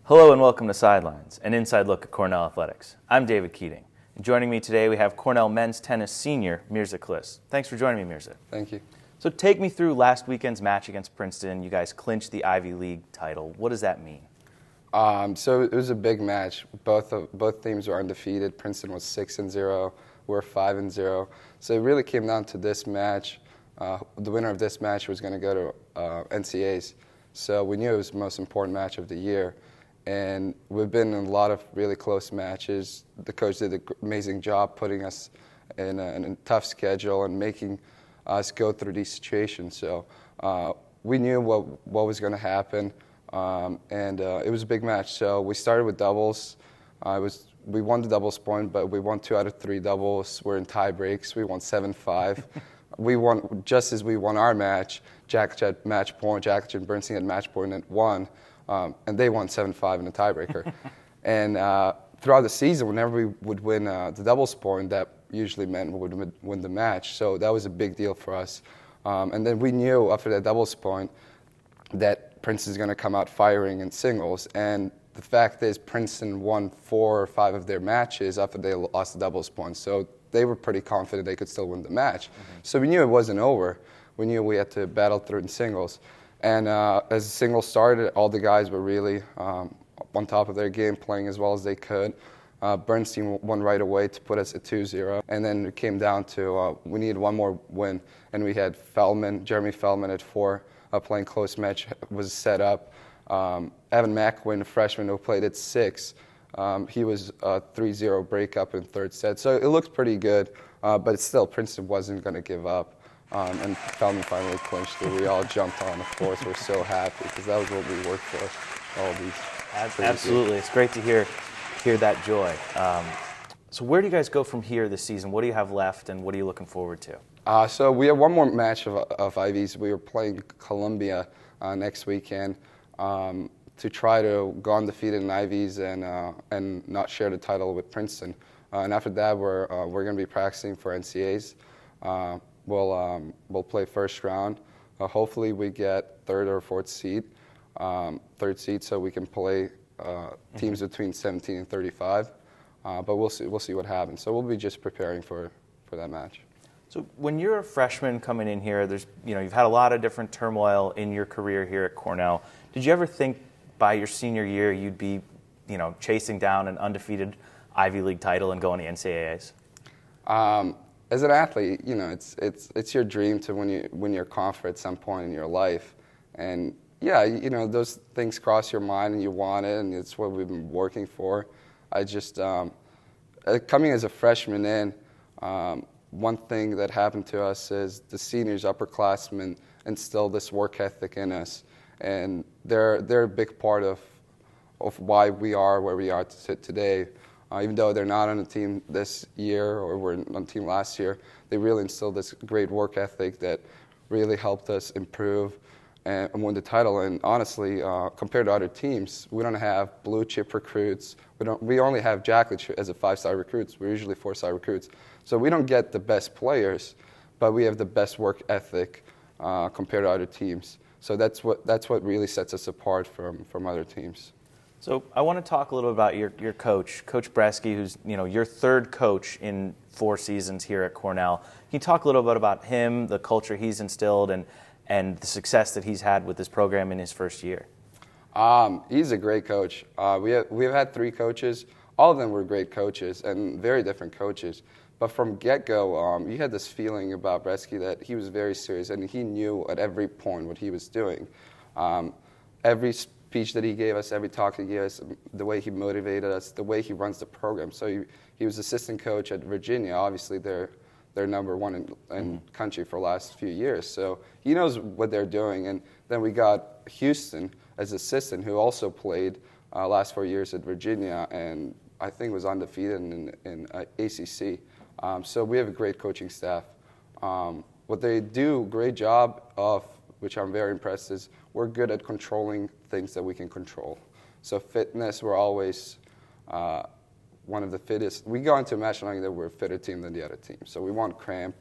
Hello and welcome to Sidelines, an inside look at Cornell athletics. I'm David Keating. And joining me today we have Cornell men's tennis senior Mirza Klis. Thanks for joining me, Mirza. Thank you. So take me through last weekend's match against Princeton. You guys clinched the Ivy League title. What does that mean? So it was a big match. Both teams were undefeated. Princeton was 6-0. We're 5-0. So it really came down to this match. The winner of this match was going to go to NCAAs. So we knew it was the most important match of the year. And we've been in a lot of really close matches. The coach did an amazing job putting us in a tough schedule and making us go through these situations. So we knew what was going to happen, and it was a big match. So we started with doubles. We won the doubles point, but we won 2 out of 3 doubles. We're in tie breaks. We won 7-5. We won just as we won our match. Jack had match point. Jack and Bernstein had match point and won. And they won 7-5 in a tiebreaker. And throughout the season, whenever we would win the doubles point, that usually meant we would win the match. So that was a big deal for us. And then we knew after that doubles point that Princeton is going to come out firing in singles. And the fact is Princeton won 4 or 5 of their matches after they lost the doubles point. So they were pretty confident they could still win the match. Mm-hmm. So we knew it wasn't over. We knew we had to battle through in singles. And as the singles started, all the guys were really on top of their game, playing as well as they could. Bernstein won right away to put us at 2-0. And then it came down to we needed one more win. And we had Jeremy Feldman at 4, playing close match, was set up. Evan McWin, a freshman who played at 6, he was a 3-0 breakup in third set. So it looked pretty good, but still, Princeton wasn't going to give up. And Feldman finally clinched it. We all jumped on, of course. We're so happy because that was what we worked for all these. Absolutely. It's great to hear that joy. So where do you guys go from here this season? What do you have left, and what are you looking forward to? So we have one more match of Ivies. We are playing Columbia next weekend to try to go undefeated in Ivies and not share the title with Princeton. And after that, we're going to be practicing for NCAAs. We'll play first round. Hopefully we get 3rd or 4th seed, 3rd seed, so we can play teams between 17 and 35. But we'll see what happens. So we'll be just preparing for that match. So when you're a freshman coming in here, you've had a lot of different turmoil in your career here at Cornell. Did you ever think by your senior year you'd be, chasing down an undefeated Ivy League title and going to NCAAs? As an athlete, it's your dream to win your conference at some point in your life. And yeah, those things cross your mind and you want it, and it's what we've been working for. I just, coming as a freshman in, one thing that happened to us is the seniors, upperclassmen, instilled this work ethic in us. And they're a big part of why we are where we are today. Even though they're not on the team this year or were on the team last year, they really instilled this great work ethic that really helped us improve and win the title. And honestly, compared to other teams, we don't have blue chip recruits. We only have Jack as a 5-star recruits. We're usually 4-star recruits. So we don't get the best players, but we have the best work ethic compared to other teams. So that's what really sets us apart from other teams. So I want to talk a little about your coach, Coach Bresky, who's your 3rd coach in 4 seasons here at Cornell. Can you talk a little bit about him, the culture he's instilled, and the success that he's had with this program in his first year? He's a great coach. We've had 3 coaches. All of them were great coaches and very different coaches. But from get-go, you had this feeling about Bresky that he was very serious and he knew at every point what he was doing. Every speech that he gave us, every talk he gave us, the way he motivated us, the way he runs the program. So he was assistant coach at Virginia. Obviously, they're number 1 in country for the last few years. So he knows what they're doing. And then we got Houston as assistant, who also played last 4 years at Virginia and I think was undefeated in ACC. So we have a great coaching staff. What they do a great job of, which I'm very impressed, is we're good at controlling things that we can control. So fitness, we're always one of the fittest. We go into a match knowing that we're a fitter team than the other team. So we won't cramp.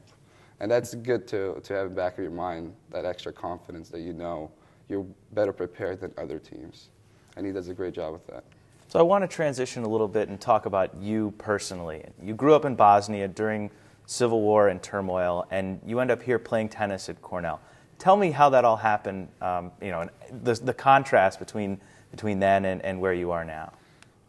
And that's good to have in the back of your mind, that extra confidence that you're better prepared than other teams. and he does a great job with that. So I want to transition a little bit and talk about you personally. You grew up in Bosnia during civil war and turmoil, and you end up here playing tennis at Cornell. Tell me how that all happened, and the contrast between then and where you are now.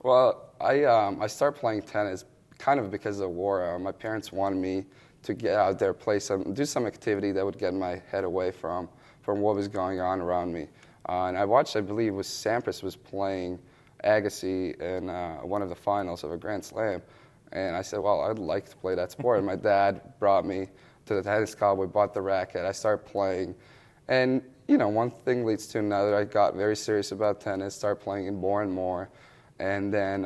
Well, I started playing tennis kind of because of the war. My parents wanted me to get out there, do some activity that would get my head away from what was going on around me. And I watched, I believe, Sampras was playing Agassi in one of the finals of a Grand Slam. And I said, well, I'd like to play that sport. And my dad brought me to the tennis club. We bought the racket. I started playing. And, one thing leads to another. I got very serious about tennis, started playing it more and more. And then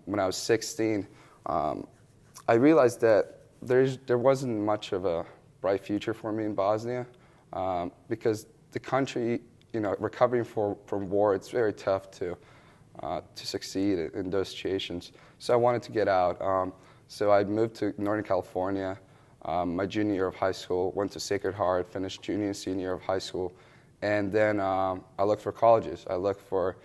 when I was 16, I realized that there wasn't much of a bright future for me in Bosnia because the country, recovering from war, it's very tough to succeed in those situations. So I wanted to get out. So I moved to Northern California my junior year of high school, went to Sacred Heart, finished junior and senior year of high school. And then I looked for colleges. I looked for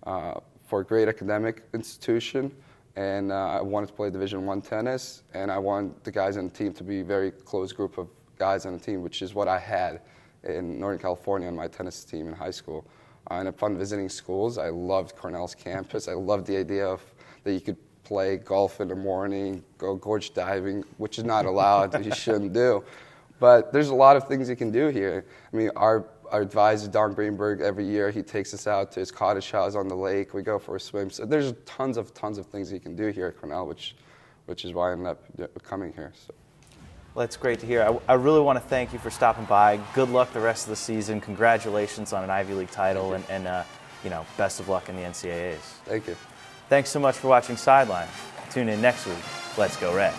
a great academic institution, and I wanted to play Division I tennis, and I wanted the guys on the team to be a very close group of guys on the team, which is what I had in Northern California on my tennis team in high school. And upon visiting schools, I loved Cornell's campus. I loved the idea that you could play golf in the morning, go gorge diving, which is not allowed, you shouldn't do. But there's a lot of things you can do here. I mean, our advisor, Don Greenberg, every year he takes us out to his cottage house on the lake. We go for a swim. So there's tons of things you can do here at Cornell, which is why I ended up coming here. So. Well, that's great to hear. I really want to thank you for stopping by. Good luck the rest of the season. Congratulations on an Ivy League title, and best of luck in the NCAAs. Thank you. Thanks so much for watching Sideline. Tune in next week. Let's go Red.